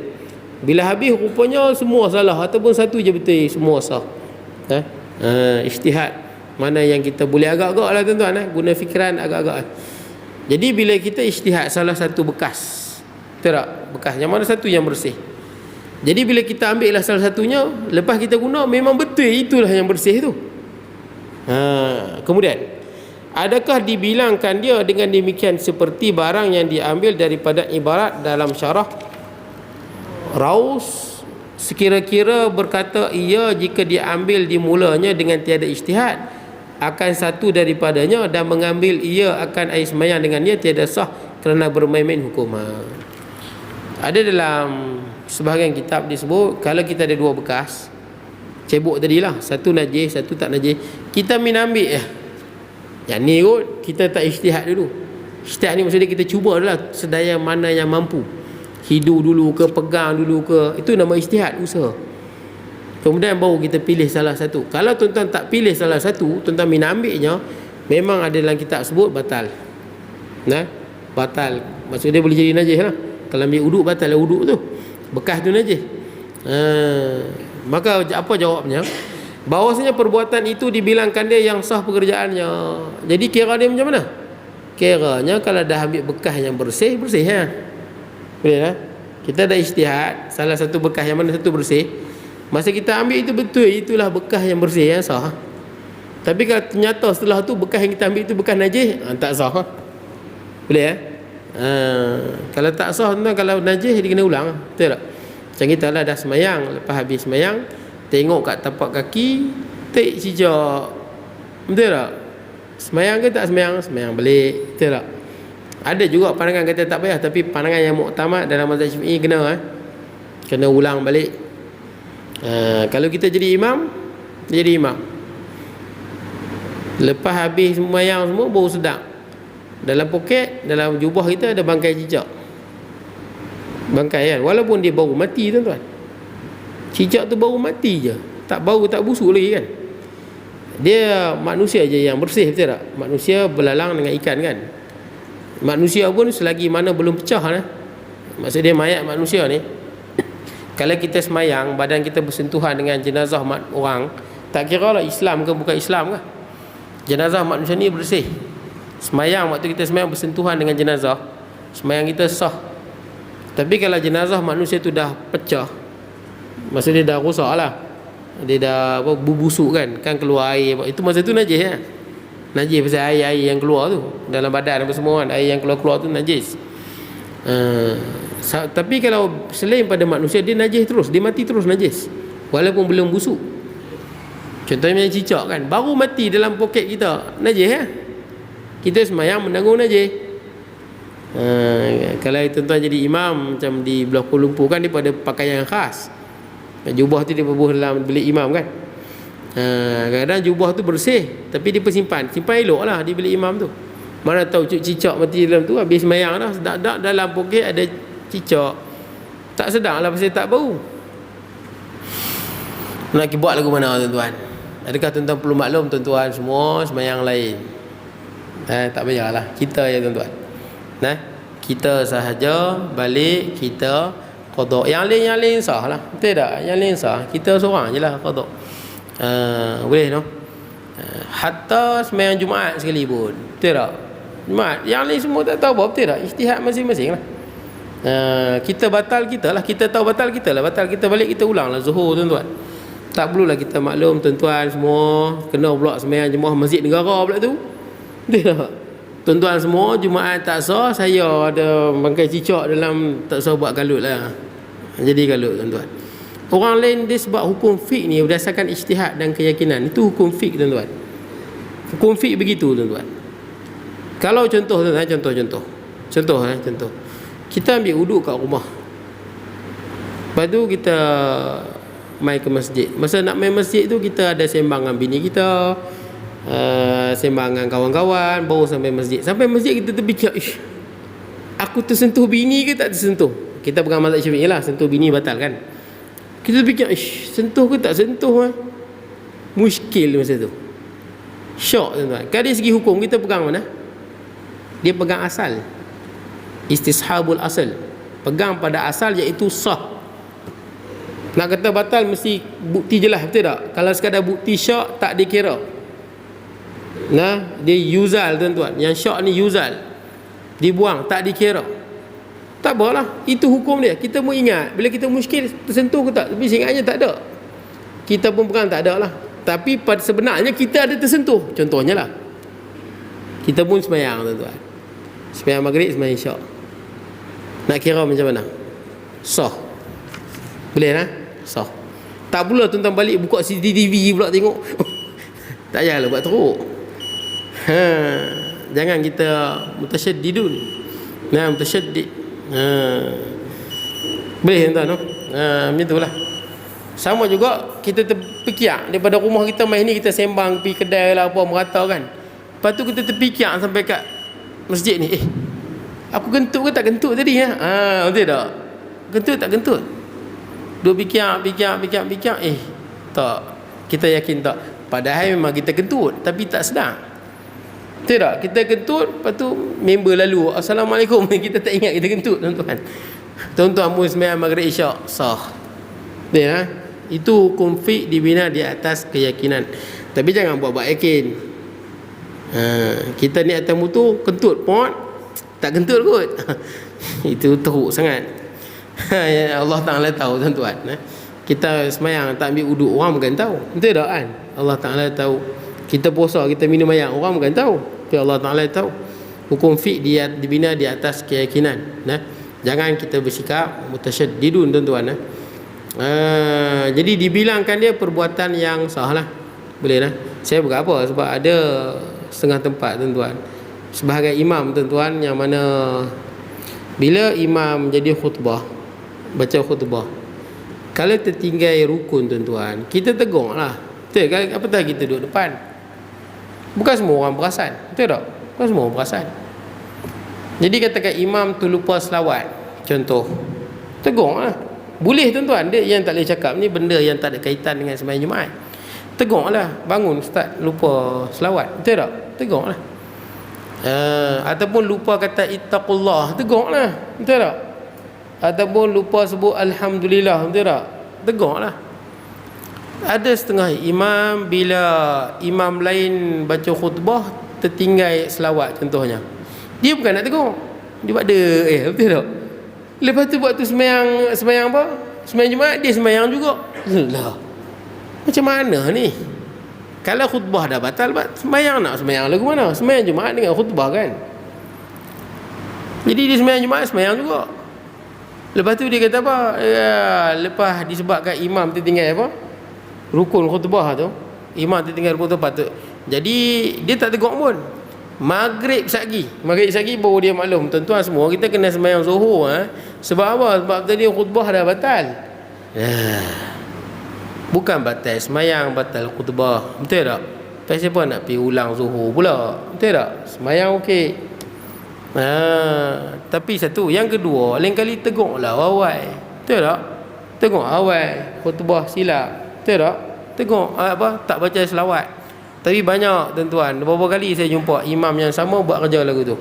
Bila habis rupanya semua salah, ataupun satu je betul, semua sah. Ijtihad. Mana yang kita boleh agak-agak lah tuan-tuan, guna fikiran agak-agak. Jadi bila kita ijtihad salah satu bekas, betul tak? Bekas yang mana satu yang bersih. Jadi bila kita ambil lah salah satunya, lepas kita guna memang betul itulah yang bersih tu. Kemudian, adakah dibilangkan dia dengan demikian seperti barang yang diambil daripada ibarat dalam syarah Raus, sekira-kira berkata ia jika diambil di mulanya dengan tiada ijtihad akan satu daripadanya dan mengambil ia akan air semayang dengannya tiada sah kerana bermain-main hukum. Ada dalam sebahagian kitab disebut kalau kita ada 2 bekas cebok tadilah, satu najis satu tak najis, kita ambil yang ni kot kita tak ijtihad dulu. Ijtihad ni maksudnya kita cuba adalah sedaya mana yang mampu, hidu dulu ke, pegang dulu ke, itu nama ijtihad, usaha. Kemudian baru kita pilih salah satu. Kalau tuan-tuan tak pilih salah satu, tuan-tuan ambilnya, memang ada dalam kitab sebut batal. Batal. Maksudnya dia boleh jadi najis lah. Kalau ambil uduk, batal lah uduk tu. Bekas tu najis. Maka apa jawabnya? Bahawasanya perbuatan itu dibilangkan dia yang sah pekerjaannya. Jadi kira dia macam mana? Kiranya kalau dah ambil bekas yang bersih, bersih ya. Boleh lah. Kita dah ijtihad, salah satu bekas yang mana satu bersih. Masa kita ambil itu betul, itulah bekas yang bersih yang sah. Tapi kalau ternyata setelah tu bekas yang kita ambil itu bekas najis, tak sah. Boleh kalau tak sah tuan, kalau najis dia kena ulang, betul tak? Macam kita lah dah semayang, lepas habis semayang tengok kat tapak kaki, tik cicak, betul tak? Semayang ke tak semayang? Semayang balik, betul tak? Ada juga pandangan kata tak payah, tapi pandangan yang muktamad dalam mazhab Syafi'i kena ulang balik. Kalau kita jadi imam, lepas habis semayang semua baru sedap, dalam poket, dalam jubah kita ada bangkai cicak. Bangkai kan, walaupun dia baru mati tuan-tuan, cicak tu baru mati je, tak bau tak busuk lagi kan. Dia manusia je yang bersih, betul tak? Manusia belalang dengan ikan kan. Manusia pun selagi mana belum pecah maksudnya mayat manusia ni, kalau kita semayang, badan kita bersentuhan dengan jenazah orang, tak kira lah Islam ke bukan Islam ke, jenazah manusia ni bersih. Semayang, waktu kita semayang bersentuhan dengan jenazah, semayang kita sah. Tapi kalau jenazah manusia tu dah pecah, maksudnya dah rosak lah, dia dah busuk kan keluar air, itu masa tu najis najis pasal air yang keluar tu dalam badan apa semua kan, air yang keluar tu najis. Tapi kalau selain pada manusia, dia najis terus, dia mati terus najis walaupun belum busuk. Contohnya cicak kan, baru mati dalam poket kita, najis kita semayang menanggung najis. Kalau tuan-tuan jadi imam macam di Belah Kuala Lumpur kan, dia pada pakaian khas, jubah tu dia berbuah dalam bilik imam kan. Kadang-kadang jubah tu bersih tapi dia simpan elok lah di bilik imam tu. Mana tahu cicak mati dalam tu, habis semayang dah sedap-sedap dalam poket ada cicak, tak sedap lah pasal tak bau. Nak buat lagu mana tuan-tuan? Adakah tuan-tuan perlu maklum tuan-tuan semua semayang lain? Tak payahlah, kita ya tuan-tuan. Kita sahaja balik kita qada. Yang lain sah lah, betul tak? Yang lain sah, kita seorang je lah qada. Boleh no? Hatta semayang Jumaat sekali pun, betul tak? Jumaat, yang lain semua tak tahu apa, betul tak? Ijtihad masing-masing lah. Kita batal kita lah, kita tahu batal kita lah, batal kita balik kita ulang lah zuhur tuan-tuan. Tak perlulah kita maklum tuan-tuan semua kena pula semayang jemaah masjid negara pula tu, betul tak? Tuan-tuan semua, Jumaat tak sah, saya ada bangkai cicak dalam tak sah buat kalut lah. Jadi kalut tuan-tuan. Orang lain dia sebab hukum fiqh ni berdasarkan ijtihad dan keyakinan. Itu hukum fiqh tuan-tuan. Hukum fiqh begitu tuan-tuan. Kalau contoh tuan-tuan, contoh. Kita ambil wuduk kat rumah. Lepas tu kita mai ke masjid. Masa nak main masjid tu kita ada sembang dengan bini kita, sembang dengan kawan-kawan, baru sampai masjid. Sampai masjid kita terfikir, aku tersentuh bini ke tak tersentuh? Kita pegang mazhab Syafi'i lah, sentuh bini batal kan. Kita fikir, sentuh ke tak sentuh muskil masa tu. Syok tuan-tuan. Kan dari segi hukum kita pegang mana? Dia pegang asal. Istishabul asal. Pegang pada asal iaitu sah. Nak kata batal mesti bukti je lah, betul tak? Kalau sekadar bukti syak tak dikira. Nah, dia yuzal tuan-tuan. Yang syak ni yuzal. Dibuang, tak dikira. Tak apalah, itu hukum dia. Kita mau ingat bila kita muskil tersentuh ke tak, tapi ingatnya tak ada. Kita pun pegang tak ada lah. Tapi pada sebenarnya kita ada tersentuh. Contohnya lah, kita pun sembahyang tuan-tuan. Sembahyang maghrib, sembahyang isyak. Nak kira macam mana? Sah. Boleh lah? Sah. Tak pula tuan-tuan balik buka CCTV pula tengok. Tak payahlah buat teruk. Jangan kita mutasyaddidun. Nah, mutasyaddid. Boleh tuan-tuan, no? Macam itulah. Sama juga kita terfikir daripada rumah kita main ni, kita sembang pergi kedai lah apa merata kan. Lepas tu kita terfikir sampai kat masjid ni, aku gentut ke tak gentut tadi betul tak? Gentut tak gentut? Dua fikir, tak. Kita yakin tak? Padahal memang kita gentut tapi tak sedar. Betul tak? Kita gentut, lepas tu member lalu, Assalamualaikum, kita tak ingat kita gentut tuan-tuan. Tuan-tuan pun sembahyang maghrib isyak sah. Betul lah. Itu hukum fiqh dibina di atas keyakinan. Tapi jangan buat-buat yakin. Kita ni atas motor kentut pot, tak kentut kot. Itu teruk sangat. Allah Ta'ala tahu tuan-tuan. Kita sembahyang tak ambil uduk, orang bukan tahu. Betul tak kan? Allah Ta'ala tahu. Kita puasa, kita minum air, orang bukan tahu. Tapi Allah Ta'ala tahu. Hukum fiqh dia dibina di atas keyakinan. Jangan kita bersikap mutasyaddidun tuan-tuan. Jadi dibilangkan dia perbuatan yang sah lah. Boleh lah. Saya berapa sebab ada setengah tempat tuan-tuan, sebagai imam tuan-tuan, yang mana bila imam jadi khutbah, baca khutbah, kalau tertinggal rukun tuan-tuan, kita tegur lah. Betul kan? Apatah kita duduk depan. Bukan semua orang perasan. Betul tak? Bukan semua orang perasan. Jadi katakan imam tu lupa selawat, contoh, tegur lah. Boleh tuan-tuan. Dia yang tak boleh cakap ni benda yang tak ada kaitan dengan sembahyang Jumaat. Tegur lah. Bangun ustaz lupa selawat, betul tak? Tegur lah. Ataupun lupa kata ittaqullah, tegur lah, betul tak? Ataupun lupa sebut alhamdulillah, betul tak? Tegur lah. Ada setengah imam, bila imam lain baca khutbah tertinggal selawat contohnya, dia bukan nak tegur, dia buat ada betul tak? Lepas tu buat tu sembahyang apa? Sembahyang Jumaat, dia sembahyang juga. Lah, macam mana ni? Kalau khutbah dah batal, sembahyang nak sembahyang lagu mana? Sembahyang Jumaat dengan khutbah kan. Jadi dia sembahyang Jumaat, sembahyang juga. Lepas tu dia kata apa? Lepas disebabkan imam tertinggal apa? Rukun khutbah tu, imam tertinggal rukun tu patut. Jadi dia tak tegur pun. Maghrib sagi baru dia maklum. Tuan-tuan semua, kita kena sembahyang zuhur. Sebab apa? Sebab tadi khutbah dah batal. Bukan batal sembahyang, batal khutbah. Betul tak? Pasal apa nak pergi ulang zuhur pula? Betul tak? Sembahyang okey. Tapi satu, yang kedua, lain kali tegurlah awal. Betul tak? Tegur awal khutbah silap. Betul tak? Tegur apa? Tak baca selawat. Tapi banyak tuan-tuan, beberapa kali saya jumpa imam yang sama buat kerja lagu tu.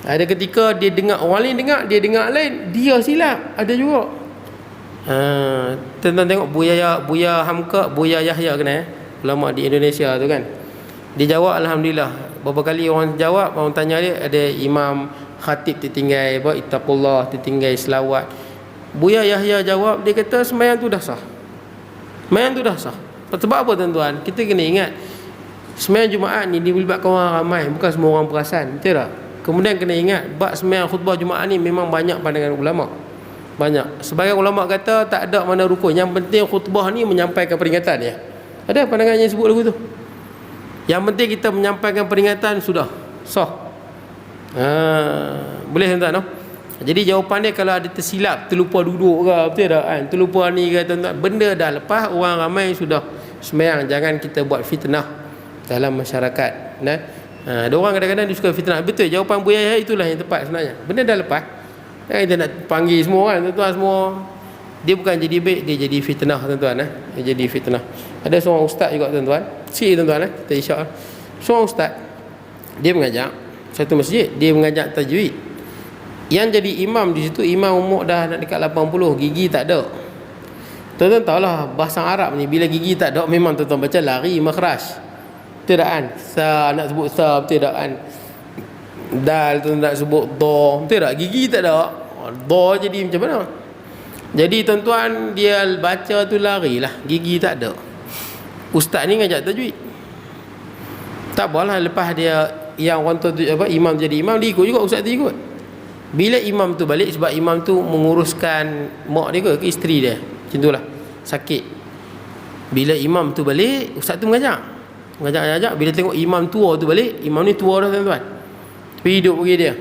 Ada ketika dia dengar orang lain dengar, dia dengar lain, dia silap. Ada juga. Tuan-tuan tengok Buya Hamka, Buya Yahya kenal ulama di Indonesia tu kan. Dia jawab alhamdulillah. Beberapa kali orang jawab, orang tanya dia, ada imam khatib tertinggal apa, ittaqullah, tertinggal selawat. Buya Yahya jawab, dia kata sembahyang tu dah sah. Sembahyang tu dah sah. Sebab apa tuan-tuan? Kita kena ingat, Sembahyang Jumaat ni dilibatkan orang ramai, bukan semua orang perasan, betul tak? Kemudian kena ingat, bab sembahyang khutbah Jumaat ni memang banyak pandangan ulama. Banyak. Sebagian ulama kata tak ada mana rukun, yang penting khutbah ni menyampaikan peringatan ya. Ada pandangan yang sebut lagu tu. Yang penting kita menyampaikan peringatan sudah sah. Boleh tuan-tuan, no? Jadi jawapan dia kalau ada tersilap, terlupa duduk ke, betul tak kan? Terlupa ni ke tuan-tuan, benda dah lepas, orang ramai sudah sembahyang, jangan kita buat fitnah dalam masyarakat. Nah, ada orang kadang-kadang dia suka fitnah. Betul, jawapan Buya Yahya itulah yang tepat sebenarnya. Benda dah lepas. Jangan kita nak panggil semua kan, tuan-tuan semua. Dia bukan jadi baik, dia jadi fitnah tuan-tuan. Dia jadi fitnah. Ada seorang ustaz juga tuan-tuan. Tuan-tuan, kita isyak. Seorang ustaz, dia mengajar satu masjid, dia mengajar tajwid. Yang jadi imam di situ, imam umur dah nak dekat 80, gigi tak ada. Tuan-tuan tahulah bahasa Arab ni, bila gigi tak ada memang tuan-tuan baca lari makhraj. Betul tak kan? Sa nak sebut sa, betul tak kan? Dal tu nak sebut do, betul tak? Gigi tak ada, do jadi macam mana? Jadi tuan-tuan, dia baca tu larilah, gigi tak ada. Ustaz ni ngajak tajwid. Tak apalah, lepas dia yang orang tu apa, imam jadi imam, dia ikut juga, ustaz tu ikut. Bila imam tu balik, sebab imam tu menguruskan mak dia ke isteri dia, macam itulah, sakit. Bila imam tu balik, ustaz tu mengajak. Bila tengok imam tua tu balik, imam ni tua dah tuan-tuan, tapi hidup pergi dia.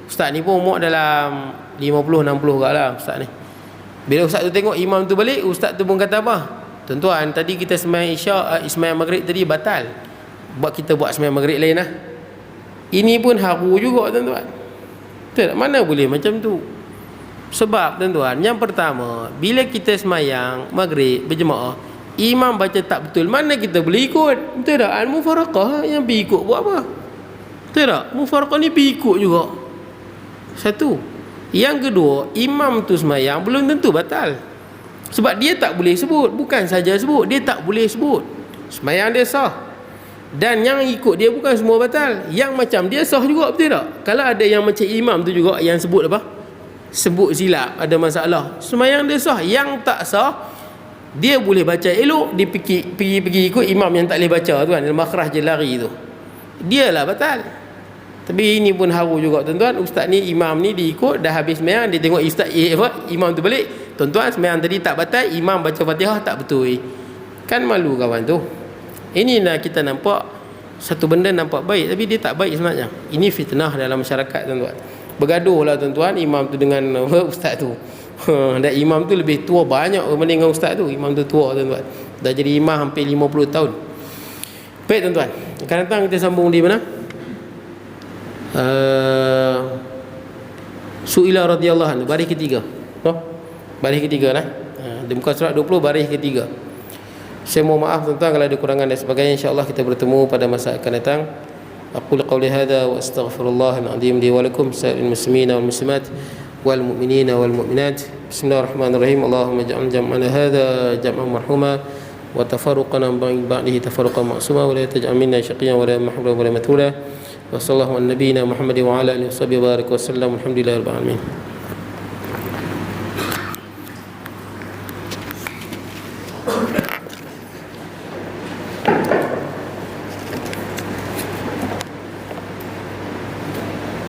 Ustaz ni pun umur dalam 50-60 kat lah ustaz ni. Bila ustaz tu tengok imam tu balik, ustaz tu pun kata apa? Tuan-tuan, tadi kita sembahyang isyak, sembahyang maghrib tadi batal, kita buat sembahyang maghrib lain lah. Ini pun haru juga tuan-tuan. Betul tak? Mana boleh macam tu? Sebab tuan-tuan, yang pertama, bila kita sembahyang maghrib berjemaah, imam baca tak betul, mana kita boleh ikut? Betul tak? Al-mufaraqah yang pergi ikut buat apa? Betul tak? Mufaraqah ni pergi ikut juga. Satu. Yang kedua, imam tu sembahyang belum tentu batal. Sebab dia tak boleh sebut. Bukan saja sebut, dia tak boleh sebut. Sembahyang dia sah. Dan yang ikut dia bukan semua batal. Yang macam dia sah juga, betul tak? Kalau ada yang macam imam tu juga yang sebut apa? Sebut silap, ada masalah, sembahyang dia sah. Yang tak sah, dia boleh baca elok, dia pergi ikut imam yang tak boleh baca tu kan, makhraj je lari tu, dialah batal. Tapi ini pun haru juga tuan-tuan. Ustaz ni, imam ni diikut, dah habis sembahyang, dia tengok ustaz imam tu balik, tuan-tuan sembahyang tadi tak batal, imam baca Fatihah tak betul. Kan malu kawan tu. Ini nak kita nampak satu benda nampak baik, tapi dia tak baik sebenarnya. Ini fitnah dalam masyarakat tuan-tuan. Bergaduh lah tuan-tuan, imam tu dengan ustaz tu. Dan imam tu lebih tua banyak berbanding dengan ustaz tu. Imam tu tua tuan-tuan, dah jadi imam hampir 50 tahun. Baik tuan-tuan, akan datang kita sambung di mana? Su'ila radhiyallahu anhu, baris ketiga. Baris ketiga lah. Di muka surat 20, baris ketiga. Saya mohon maaf tuan-tuan kalau ada kurangan dan sebagainya. InsyaAllah kita bertemu pada masa akan datang. Aqulu qawli hadha wa astaghfirullahal azim li wa lakum sa'il muslimina wal muslimat wal mu'minina wal mu'minat. Bismillahirrahmanirrahim. Allahumma ja'al jam'ana hadha jam'an marhuma wa tafarruqana min ba'dihi tafarruqan ma'suma wa la taj'al minna shaqiyyan wa la mahruman wa la matula. Wa sallallahu ala nabiyyina Muhammad wa ala alihi wa sahbihi wa barik wa sallam. Alhamdulillahirabbil alamin.